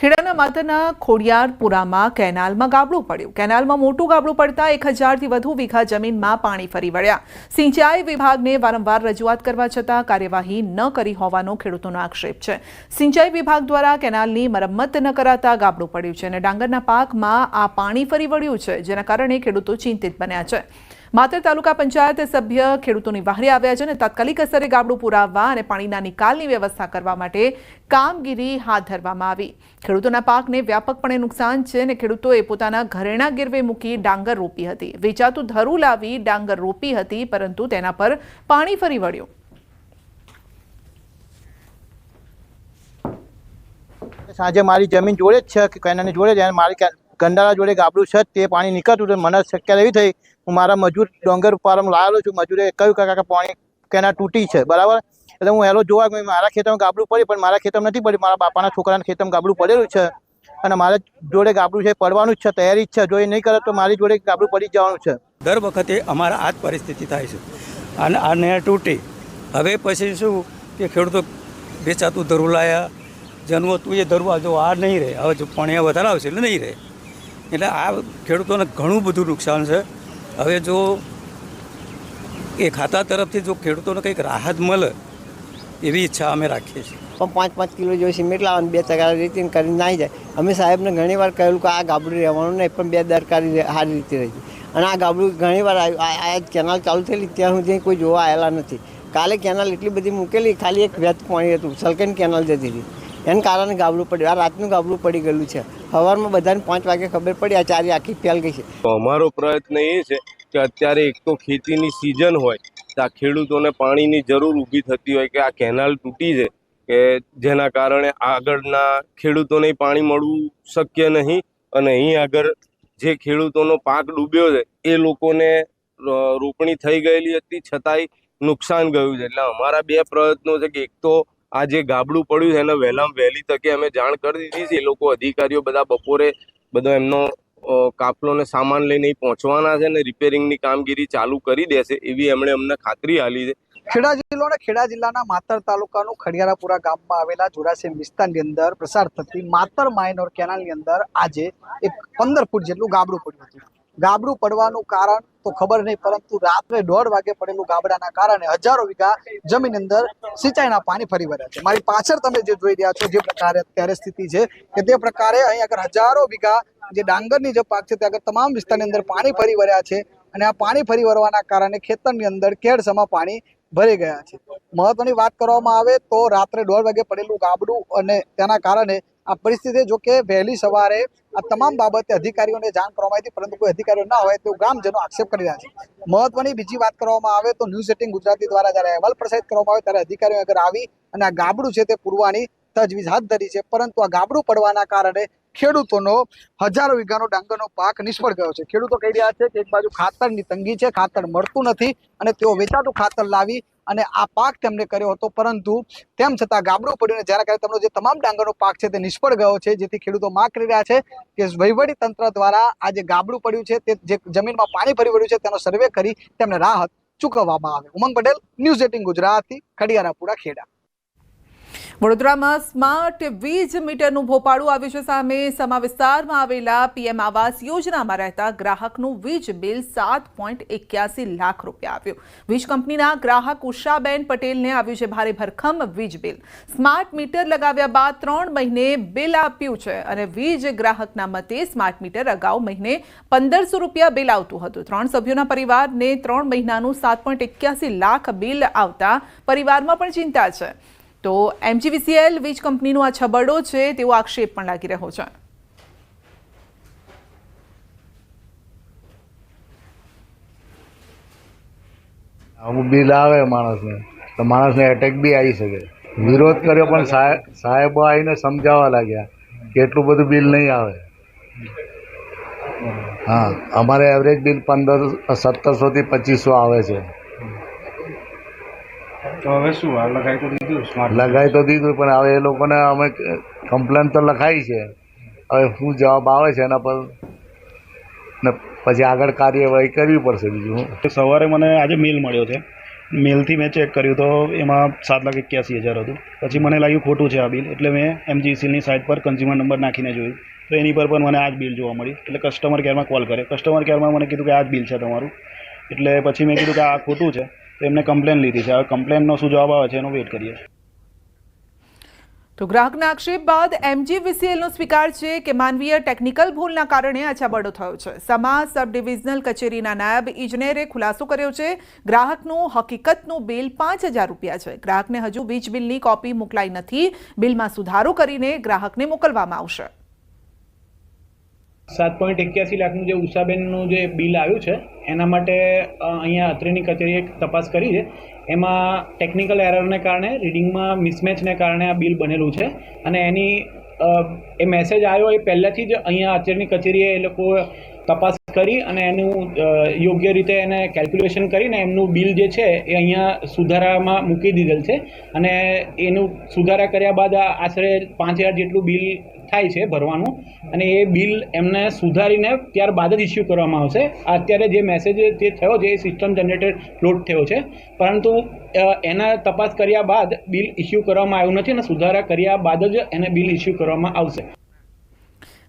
ખેડાના માતરના ખોડિયારપુરામાં કેનાલમાં ગાબડું પડ્યું। કેનાલમાં મોટું ગાબડું પડતા 1000થી વધુ વીઘા જમીનમાં પાણી ફરી વળ્યા। સિંચાઈ વિભાગને વારંવાર રજૂઆત કરવા છતાં કાર્યવાહી ન કરી હોવાનો ખેડૂતોનો આક્ષેપ છે। સિંચાઈ વિભાગ દ્વારા કેનાલની મરમ્મત ન કરાતા ગાબડું પડ્યું છે અને ડાંગરના પાકમાં આ પાણી ફરી વળ્યું છે, જેના કારણે ખેડૂતો ચિંતિત બન્યા છે। માતર તાલુકા પંચાયત સભ્ય ખેડૂતોની વહારે આવ્યા છે અને તાત્કાલિક અસરે ગાબડું પુરાવવા અને પાણીના નિકાલની વ્યવસ્થા કરવા માટે કામગીરી હાથ ધરવામાં આવી। ખેડૂતોના પાકને વ્યાપકપણે નુકસાન છે અને ખેડૂતોએ પોતાના ઘરેણા ગીરવે મૂકી ડાંગર રોપી હતી। વેચાતું ધરું લાવી ડાંગર રોપી હતી, પરંતુ તેના પર પાણી ફરી વળ્યું। સાંજે મારી જમીન જોડે જ છે, કેનાલની જોડે જ, મારી ગંડાળા જોડે ગાબડું છે, તે પાણી નીકળતું હતું। મને શક્યતા એવી થઈ, હું મારા મજૂર ડોંગર ઉપાડવામાં લાવેલો છું। મજૂરે કહ્યું કે પાણી કેનાલ તૂટી છે, બરાબર। એટલે હું હેલો જોવા ગયો, મારા ખેતરમાં ગાબડું પડ્યું, પણ મારા ખેતરમાં નથી પડ્યું, મારા બાપાના છોકરાના ખેતરમાં ગાબડું પડેલું છે અને મારા જોડે ગાબડું છે, પડવાનું જ છે, તૈયારી જ છે। જો એ નહીં કરે તો મારી જોડે ગાબડું પડી જવાનું છે। દર વખતે અમારા આ જ પરિસ્થિતિ થાય છે અને આ નહેર તૂટી, હવે પછી શું કે ખેડૂતો વેચાતું ધરું લાયા, જેનું હતું એ ધરું જો આ નહીં રહે, હવે જો પાણી વધારે આવશે એટલે નહીં રહે, એટલે આ ખેડૂતોને ઘણું બધું નુકસાન છે। હવે જો એ ખાતા તરફથી જો ખેડૂતોને કંઈક રાહત મળે એવી ઈચ્છા અમે રાખીએ છીએ। પણ 5-5 કિલો જેવું સિમેન્ટ લાવવાનું, 2 ટકા રીતિને કરીને નાહી જાય। અમે સાહેબને ઘણીવાર કહેલું કે આ ગાબડું રહેવાનું નહીં, પણ 2 દરકારી સારી રીતે રહી છે અને આ ગાબડું ઘણીવાર આ કેનાલ ચાલુ થયેલી ત્યાં સુધી કોઈ જોવા આવેલા નથી। કાલે કેનાલ એટલી બધી મૂકેલી, ખાલી એક વેત પાણી હતું, સલકેન કેનાલ જતી હતી, એને કારણે ગાબડું પડ્યું। આ રાતનું ગાબડું પડી ગયેલું છે। સવારમાં બધાને 5 વાગે ખબર પડી, આ ચારી આખી ફેલ ગઈ છે। અમારો પ્રયત્ન એ છે કે અત્યારે એક તો ખેતીની સિઝન હોય તો આ ખેડૂતોને પાણીની જરૂર ઊભી થતી હોય કે આ કેનાલ તૂટી છે, કે જેના કારણે આગળના ખેડૂતોને પાણી મળવું શક્ય નહીં અને અહીં આગળ જે ખેડૂતોનો પાક ડૂબ્યો છે એ લોકોને રોપણી થઈ ગયેલી હતી છતાંય નુકસાન ગયું છે। એટલે અમારા 2 પ્રયત્નો છે કે એક તો આ જે ગાબડું પડ્યું છે એને વહેલામાં વહેલી તકે અમે જાણ કરી દીધી છે। એ લોકો અધિકારીઓ બધા બપોરે બધો એમનો કાફલો ને સામાન લઈને પહોંચવાના છે અને રિપેરિંગની કામગીરી ચાલુ કરી દેશે એવી એમણે અમને ખાતરી આપી છે। ખેડા જિલ્લો અને ખેડા જિલ્લાના માતર તાલુકાનું ખડિયારાપુરા ગામમાં આવેલા જોરાસી વિસ્તારની અંદર પ્રસાર થતી માતર માઇનોર કેનાલની અંદર આજે એક 15 ફૂટ જેટલું ગાબડું પડ્યું હતું। ગાબડું પડવાનું કારણ તો ખબર નહીં, પરંતુ રાત્રે 1:30 વાગે પડેલું ગાબડાના કારણે હજારો વીઘા જમીન અંદર સિંચાઈના પાણી ફરી વળ્યા છે। મારી પાછળ તમે જે જોઈ રહ્યા છો, જે પ્રકારે અત્યારે સ્થિતિ છે કે તે પ્રકારે અહીં આગળ હજારો વીઘા જે ડાંગરની જે પાક છે તે આગળ તમામ વિસ્તારની અંદર પાણી ફરી વળ્યા છે અને આ પાણી ફરી વળવાના કારણે ખેતરની અંદર કેડસમાં પાણી ભરી ગયા છે। મહત્વની વાત કરવામાં આવે તો રાત્રે 1:30 વાગે પડેલું ગાબડું અને તેના કારણે આ પરિસ્થિતિ, જો કે વહેલી સવારે આ તમામ બાબતે અધિકારીઓને જાણ કરવામાં આવી હતી, પરંતુ કોઈ અધિકારીઓ ના હોય તેવું ગ્રામજનો આક્ષેપ કરી રહ્યા છે। મહત્વની બીજી વાત કરવામાં આવે તો ન્યૂઝ 18 ગુજરાતી દ્વારા જ્યારે અહેવાલ પ્રસારિત કરવામાં આવે ત્યારે અધિકારીઓ આગળ આવી અને આ ગાબડું છે તે પૂરવાની તજવીજ હાથ ધરી છે, પરંતુ આ ગાબડું પડવાના કારણે ખેડૂતોનો હજારો વીઘાનો ડાંગરનો પાક નિષ્ફળ ગયો છે। ખેડૂતો કહી રહ્યા છે કે એક બાજુ ખાતરની તંગી છે, ખાતર મળતું નથી અને તેઓ વેચાતું ખાતર લાવી અને આ પાક તેમને કર્યો હતો, પરંતુ તેમ છતાં ગાબડું પડ્યું, જેના કારણે તેમનો જે તમામ ડાંગરનો પાક છે તે નિષ્ફળ ગયો છે। જેથી ખેડૂતો માંગ કરી રહ્યા છે કે વહીવટી તંત્ર દ્વારા આ જે ગાબડું પડ્યું છે તે જે જમીનમાં પાણી ફરી વળ્યું છે તેનો સર્વે કરી તેમને રાહત ચૂકવવામાં આવે। ઉમંગ પટેલ, ન્યૂઝ 18 ગુજરાતી, ખડિયારાપુરા, ખેડા। વડોદરામાં સ્માર્ટ વીજ મીટરનું ભોપાળું આવ્યું છે સામે। સમા વિસ્તારમાં આવેલા પીએમ આવાસ યોજનામાં રહેતા ગ્રાહકનું વીજ બિલ 7.81 લાખ રૂપિયા આવ્યું। વીજ કંપનીના ગ્રાહક ઉષાબેન પટેલને આવ્યું છે ભારે ભરખમ વીજ બિલ। સ્માર્ટ મીટર લગાવ્યા બાદ 3 મહિને બિલ આપ્યું છે અને વીજ ગ્રાહકના મતે સ્માર્ટ મીટર અગાઉ મહિને 1500 રૂપિયા બિલ આવતું હતું। 3 સભ્યોના પરિવારને 3 મહિનાનું 7.81 લાખ બિલ આવતા પરિવારમાં પણ ચિંતા છે। તો MGVCL વીજ કંપનીનો આ છબરડો છે તેવો આક્ષેપ પણ લાગી રહ્યો છે। અમુક બિલ આવે માણસને તો માણસને એટેક બી આવી શકે। વિરોધ કર્યો પણ સાહેબો આવીને સમજાવવા લાગ્યા કે એટલું બધું બિલ નહીં આવે। હા, અમારે એવરેજ બિલ 1700 થી 2500 આવે છે। તો હવે શું લગાવી તો દીધું, લગાવી તો દીધું, પણ હવે એ લોકોને અમે કમ્પ્લેન તો લખાઈ છે, હવે શું જવાબ આવે છે એના પર ને પછી આગળ કાર્યવાહી કરવી પડશે। બીજું સવારે મને આજે મેલ મળ્યો છે મેલથી મેં ચેક કર્યું તો એમાં 7,81,000 હતું. પછી મને લાગ્યું ખોટું છે આ બિલ, એટલે મેં MGCLની સાઇટ પર કન્ઝ્યુમર નંબર નાખીને જોયું તો એની પર પણ મને આ જ બિલ જોવા મળ્યું. એટલે કસ્ટમર કેરમાં કોલ કરે, કસ્ટમર કેરમાં મને કીધું કે આ જ બિલ છે તમારું. એટલે પછી મેં કીધું કે આ ખોટું છે, તો એમને કમ્પ્લેન લીધી છે. હવે કમ્પ્લેનનો શું જવાબ આવે છે એનો વેઇટ કરીએ. તો ગ્રાહકના આક્ષેપ બાદ MGVCLનો સ્વીકાર છે કે માનવીય ટેકનિકલ ભૂલના કારણે આ છાબરડો થયો છે. સમા સબ ડિવિઝનલ કચેરીના નાયબ ઇજનેરે ખુલાસો કર્યો છે. ગ્રાહકનું હકીકતનું બિલ 5,000 રૂપિયા છે. ગ્રાહકને હજુ વીજ બિલની કોપી મોકલાઈ નથી. બિલમાં સુધારો કરીને ગ્રાહકને મોકલવામાં આવશે. 7.81 લાખનું જે ઉષાબેનનું જે બિલ આવ્યું છે એના માટે અહીંયા અત્રેની કચેરીએ તપાસ કરી છે. એમાં ટેકનિકલ એરરને કારણે રીડિંગમાં મિસમેચને કારણે આ બિલ બનેલું છે અને એની એ મેસેજ આવ્યો એ પહેલાંથી જ અહીંયા અત્રેની કચેરીએ એ લોકો તપાસ કરી અને એનું યોગ્ય રીતે એને કેલ્ક્યુલેશન કરીને એમનું બિલ જે છે એ અહીંયા સુધારામાં મૂકી દીધેલ છે અને એનું સુધારા કર્યા બાદ આશરે 5,000 જેટલું બિલ થાય છે ભરવાનું અને એ બિલ એમને સુધારીને ત્યારબાદ જ ઇસ્યુ કરવામાં આવશે. અત્યારે જે મેસેજ જે થયો છે એ સિસ્ટમ જનરેટેડ લોડ થયો છે, પરંતુ એના તપાસ કર્યા બાદ બિલ ઇસ્યુ કરવામાં આવ્યું નથી અને સુધારા કર્યા બાદ જ એને બિલ ઇસ્યુ કરવામાં આવશે.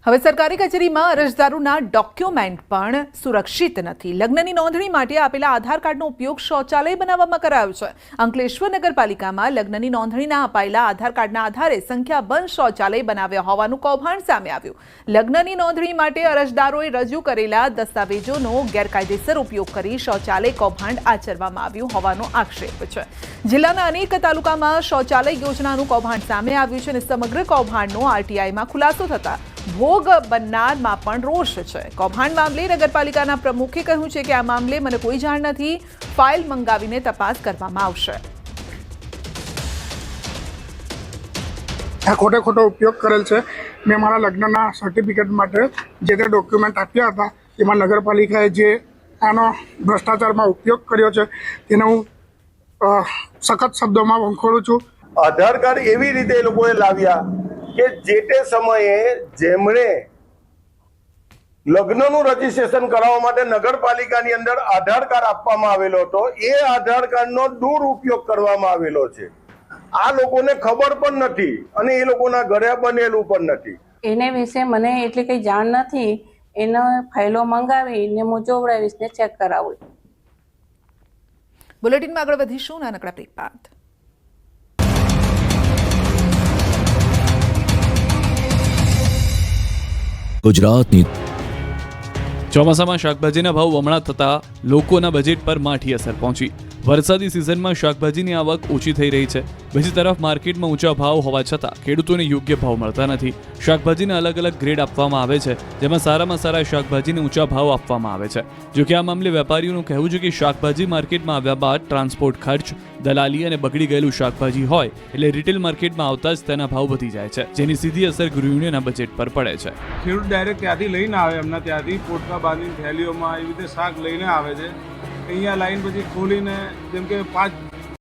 હવે સરકારી કચેરીમાં અરજદારોના ડોક્યુમેન્ટ પણ સુરક્ષિત નથી. લગ્નની નોંધણી માટે આપેલા આધાર કાર્ડનો ઉપયોગ શૌચાલય બનાવવામાં કરાયો છે. અંકલેશ્વર નગરપાલિકામાં લગ્નની નોંધણીના અપાયેલા આધાર કાર્ડના આધારે સંખ્યાબંધ શૌચાલય બનાવ્યા હોવાનું કૌભાંડ સામે આવ્યું. લગ્નની નોંધણી માટે અરજદારોએ રજૂ કરેલા દસ્તાવેજોનો ગેરકાયદેસર ઉપયોગ કરી શૌચાલય કૌભાંડ આચરવામાં આવ્યું હોવાનો આક્ષેપ છે. જિલ્લાના અનેક તાલુકામાં શૌચાલય યોજનાનું કૌભાંડ સામે આવ્યું છે અને સમગ્ર કૌભાંડનો RTIમાં ખુલાસો થતા ભોગ બનનારમાં પણ રોષ છે. કૌભાંડ મામલે નગરપાલિકાના પ્રમુખે કહ્યું છે કે આ મામલે મને કોઈ જાણ નથી. ફાઇલ મંગાવીને તપાસ કરવામાં આવશે. આ ખોટો ઉપયોગ કરેલ છે. મેં મારા લગ્નના સર્ટિફિકેટ માટે જે તે ડોક્યુમેન્ટ આપ્યા હતા એમાં નગરપાલિકાએ જે આનો ભ્રષ્ટાચારમાં ઉપયોગ કર્યો છે તેને હું સખત શબ્દોમાં વંખોળું છું. આધાર કાર્ડ એવી રીતે એ લોકોએ લાવ્યા કે જે તે સમયે જેમણે લગ્નનું રજીસ્ટ્રેશન કરાવવા માટે નગરપાલિકાની અંદર આધાર કાર્ડ આપવામાં આવેલો હતો, એ આધાર કાર્ડનો દુરુપયોગ કરવામાં આવેલો છે. આ લોકોને ખબર પણ નથી અને એ લોકોના ઘરે બનેલું પણ નથી. એને વિશે મને એટલી કઈ જાણ નથી. એનો ફાઇલો મંગાવીને હું જોવડાવીશ ને ચેક કરાવું. બુલેટિનમાં આગળ વધીશું નાનકડા બ્રેક બાદ. ગુજરાતની ચોમાસામાં શાકભાજીના ભાવ બમણા થતાં લોકોના બજેટ પર માઠી અસર પહોંચી. વરસાદી સિઝનમાં શાકભાજીની આવક ઓછી થઈ રહી છે. બીજી તરફ માર્કેટમાં ઊંચા ભાવ હોવા છતાં ખેડૂતોને યોગ્ય ભાવ મળતા નથી. શાકભાજીના અલગ અલગ ગ્રેડ આપવામાં આવે છે, જેમાં સારામાં સારા શાકભાજીને ઊંચા ભાવ આપવામાં આવે છે. જોકે આ મામલે વેપારીઓનું કહેવું છે કે શાકભાજી માર્કેટમાં આવ્યા બાદ ટ્રાન્સપોર્ટ ખર્ચ, દલાલી અને બગડી ગયેલું શાકભાજી હોય એટલે રિટેલ માર્કેટમાં આવતા જ તેના ભાવ વધી જાય છે, જેની સીધી અસર ગૃહિણીઓના બજેટ પર પડે છે. ખેડૂત ડાયરેક્ટ ત્યાંથી લઈને આવે, એમના ત્યાંથી પોટકા બાંધીને થેલીઓમાં એવી રીતે શાક લઈને આવે છે. અહીંયા લાઈન પછી ખોલીને જેમ કે 5